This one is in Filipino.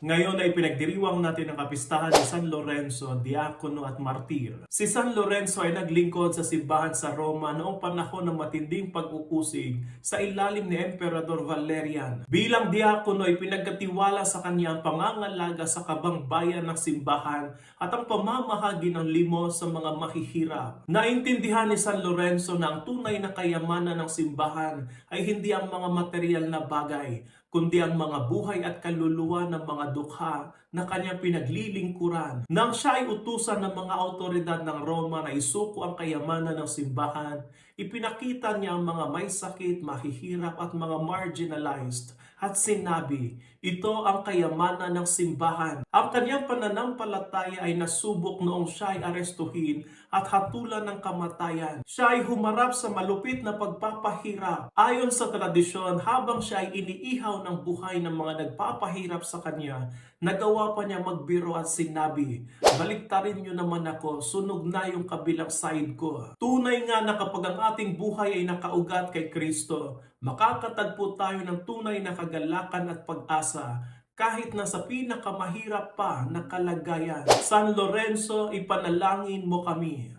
Ngayon ay pinagdiriwang natin ang kapistahan ni San Lorenzo, Diakono at Martir. Si San Lorenzo ay naglingkod sa simbahan sa Roma noong panahon ng matinding pag-uusig sa ilalim ni Emperador Valerian. Bilang diakono ay pinagkatiwala sa kanya ang pangangalaga sa kabangbayan ng simbahan at ang pamamahagi ng limos sa mga mahihirap. Naintindihan ni San Lorenzo na ang tunay na kayamanan ng simbahan ay hindi ang mga material na bagay, kundi ang mga buhay at kaluluwa ng mga dukha na kanyang pinaglilingkuran. Nang siya ay utusan ng mga autoridad ng Roma na isuko ang kayamanan ng simbahan, ipinakita niya ang mga may sakit, mahihirap at mga marginalized at sinabi, ito ang kayamanan ng simbahan. Ang kanyang pananampalataya ay nasubok noong siya ay arestuhin at hatulan ng kamatayan. Siya ay humarap sa malupit na pagpapahirap. Ayon sa tradisyon, habang siya ay iniihaw ng buhay ng mga nagpapahirap sa kanya, nagawa pa niya magbiro at sinabi, baliktarin niyo naman ako, sunog na yung kabilang side ko. Tunay nga na kapag ang ating buhay ay nakaugat kay Kristo, makakatagpo tayo ng tunay na kagalakan at pag-asa kahit na sa pinakamahirap pa na kalagayan. San Lorenzo, ipanalangin mo kami.